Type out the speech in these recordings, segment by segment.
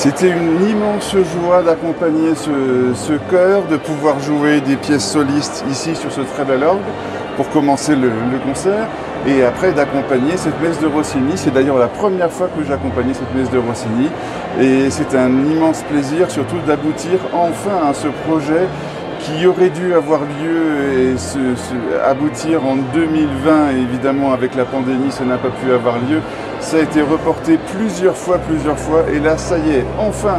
C'était une immense joie d'accompagner ce chœur, de pouvoir jouer des pièces solistes ici sur ce très bel orgue pour commencer le concert et après d'accompagner cette messe de Rossini. C'est d'ailleurs la première fois que j'accompagnais cette messe de Rossini et c'est un immense plaisir surtout d'aboutir enfin à ce projet qui aurait dû avoir lieu et aboutir en 2020. Et évidemment, avec la pandémie, ça n'a pas pu avoir lieu. Ça a été reporté plusieurs fois, et là, ça y est, enfin,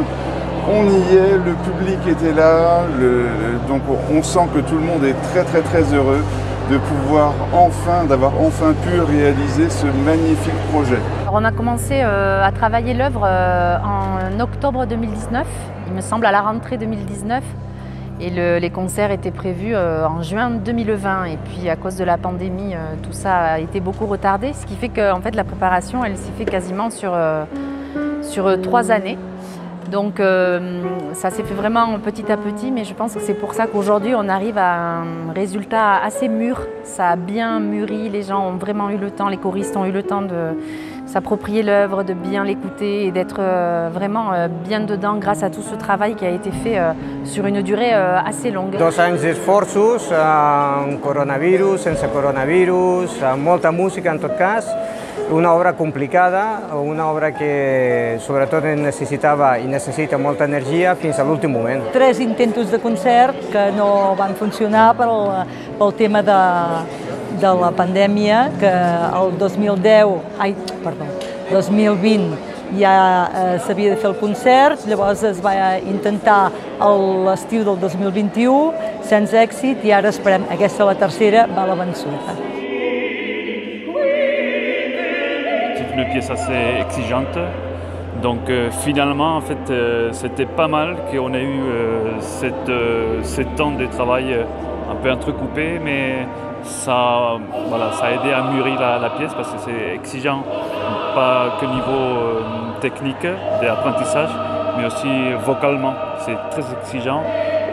on y est, le public était là, donc on sent que tout le monde est très heureux de pouvoir d'avoir enfin pu réaliser ce magnifique projet. Alors on a commencé à travailler l'œuvre en octobre 2019, il me semble à la rentrée 2019. Et les concerts étaient prévus en juin 2020 et puis à cause de la pandémie, tout ça a été beaucoup retardé, ce qui fait que en fait, la préparation elle s'est fait quasiment sur 3 années. Donc ça s'est fait vraiment petit à petit, mais je pense que c'est pour ça qu'aujourd'hui on arrive à un résultat assez mûr. Ça a bien mûri, les gens ont vraiment eu le temps, les choristes ont eu le temps de s'approprier l'œuvre, de bien l'écouter et d'être vraiment bien dedans grâce à tout ce travail qui a été fait sur une durée assez longue. 2 anys d'esforços, amb coronavirus, sense coronavirus, amb molta música en tot cas, una obra complicada, una obra que sobretot necessitava i necessita molta energia fins a l'últim moment. 3 intentos de concert que no van funcionar pel tema de la pandèmia, que el 2020 ja s'havia de fer el concert, llavors es va intentar a l'estiu del 2021 sense èxit i ara esperem, aquesta la tercera va a la vençuda. C'est une pièce assez exigeante, donc finalement en fait c'était pas mal qu'on ait eu ce temps de travail un peu entrecoupé, mais ça a aidé à mûrir la pièce parce que c'est exigeant, pas que niveau technique d'apprentissage, mais aussi vocalement, c'est très exigeant.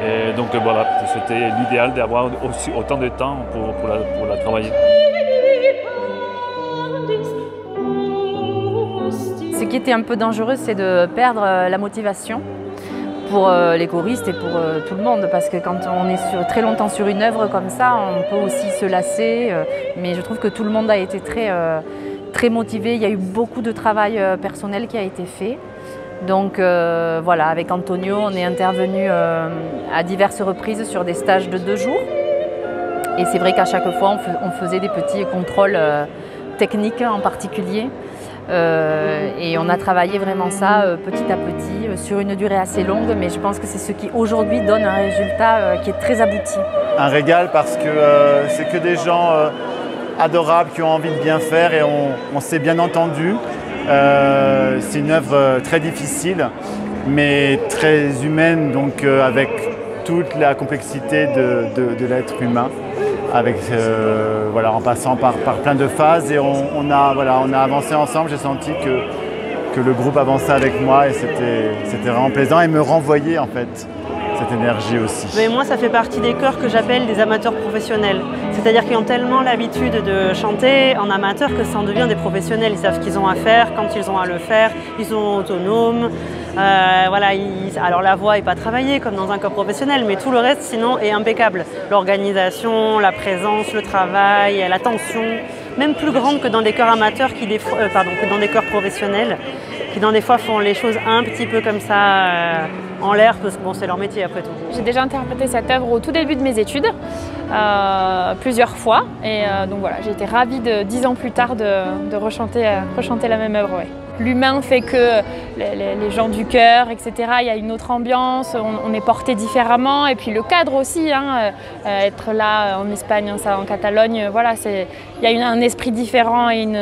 Et donc voilà, c'était l'idéal d'avoir aussi autant de temps pour la travailler. Ce qui était un peu dangereux, c'est de perdre la motivation pour les choristes et pour tout le monde, parce que quand on est très longtemps sur une œuvre comme ça, on peut aussi se lasser, mais je trouve que tout le monde a été très motivé. Il y a eu beaucoup de travail personnel qui a été fait. Donc voilà, avec Antonio, on est intervenu à diverses reprises sur des stages de 2 jours. Et c'est vrai qu'à chaque fois, on faisait des petits contrôles techniques en particulier. Et on a travaillé vraiment ça petit à petit sur une durée assez longue, mais je pense que c'est ce qui aujourd'hui donne un résultat qui est très abouti. Un régal parce que c'est que des gens adorables qui ont envie de bien faire et on s'est bien entendu. C'est une œuvre très difficile mais très humaine, donc avec toute la complexité de l'être humain. Avec, en passant par plein de phases et on a avancé ensemble. J'ai senti que le groupe avançait avec moi et c'était vraiment plaisant et me renvoyait en fait cette énergie aussi. Mais moi, ça fait partie des chœurs que j'appelle des amateurs professionnels. C'est-à-dire qu'ils ont tellement l'habitude de chanter en amateur que ça en devient des professionnels. Ils savent ce qu'ils ont à faire, quand ils ont à le faire, ils sont autonomes. Alors la voix n'est pas travaillée comme dans un chœur professionnel, mais tout le reste sinon est impeccable. L'organisation, la présence, le travail, l'attention, même plus grande que dans des chœurs amateurs, que dans des chœurs professionnels, qui des fois font les choses un petit peu comme ça en l'air, parce que bon, c'est leur métier après tout. J'ai déjà interprété cette œuvre au tout début de mes études, plusieurs fois, et donc voilà, j'ai été ravie 10 ans plus tard de rechanter la même œuvre. Ouais. L'humain fait que les gens du chœur, etc., il y a une autre ambiance, on est porté différemment, et puis le cadre aussi, être là en Espagne, en Catalogne, voilà, il y a un esprit différent et une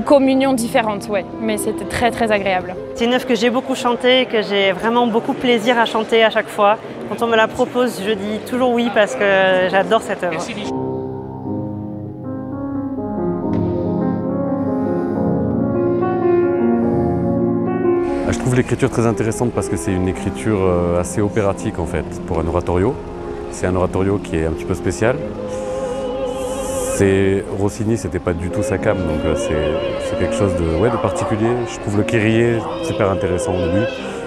communion différente, ouais, mais c'était très agréable. C'est une œuvre que j'ai beaucoup chantée et que j'ai vraiment beaucoup plaisir à chanter à chaque fois. Quand on me la propose, je dis toujours oui parce que j'adore cette œuvre. Je trouve l'écriture très intéressante parce que c'est une écriture assez opératique en fait pour un oratorio. C'est un oratorio qui est un petit peu spécial. Rossini, c'était pas du tout sa came, donc c'est quelque chose de particulier. Je trouve le Kyrie super intéressant au début,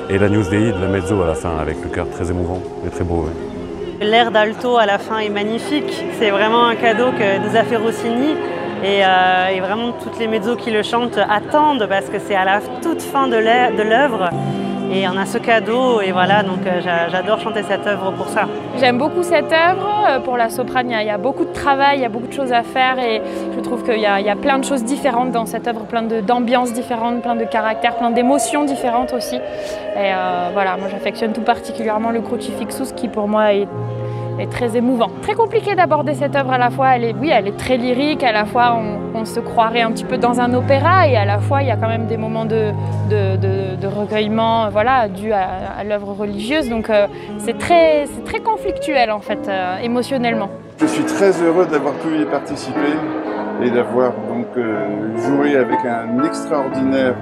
et la News Dei de la mezzo à la fin, avec le chœur très émouvant et très beau. Ouais. L'air d'alto à la fin est magnifique, c'est vraiment un cadeau que nous a fait Rossini. Et vraiment toutes les mezzos qui le chantent attendent parce que c'est à la toute fin de l'œuvre. Et on a ce cadeau et voilà, donc j'adore chanter cette œuvre pour ça. J'aime beaucoup cette œuvre. Pour la soprane, il y a beaucoup de travail, il y a beaucoup de choses à faire et je trouve qu'il y a plein de choses différentes dans cette œuvre, plein d'ambiances différentes, plein de caractères, plein d'émotions différentes aussi. Et voilà, moi j'affectionne tout particulièrement le Crucifixus qui pour moi est très émouvant. Très compliqué d'aborder cette œuvre à la fois, elle est très lyrique, à la fois on se croirait un petit peu dans un opéra et à la fois il y a quand même des moments de recueillement voilà, dus à l'œuvre religieuse, donc c'est très conflictuel en fait, émotionnellement. Je suis très heureux d'avoir pu y participer et d'avoir donc joué avec un extraordinaire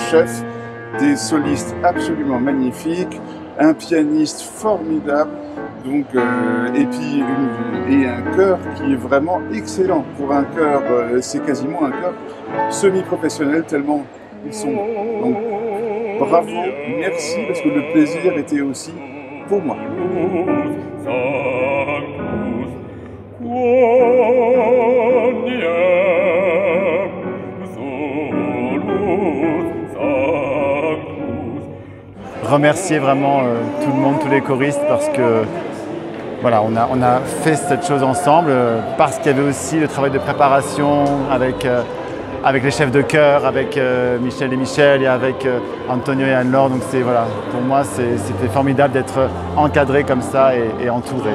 chef, des solistes absolument magnifiques, un pianiste formidable. Donc, et un chœur qui est vraiment excellent. Pour un chœur, c'est quasiment un chœur semi-professionnel tellement ils sont. Donc, bravo, merci, parce que le plaisir était aussi pour moi. Remercier vraiment tout le monde, tous les choristes, parce que voilà, on a fait cette chose ensemble, parce qu'il y avait aussi le travail de préparation avec les chefs de chœur, avec Michel et Michel et avec Antonio et Anne-Laure. Donc voilà, pour moi c'était formidable d'être encadré comme ça et entouré.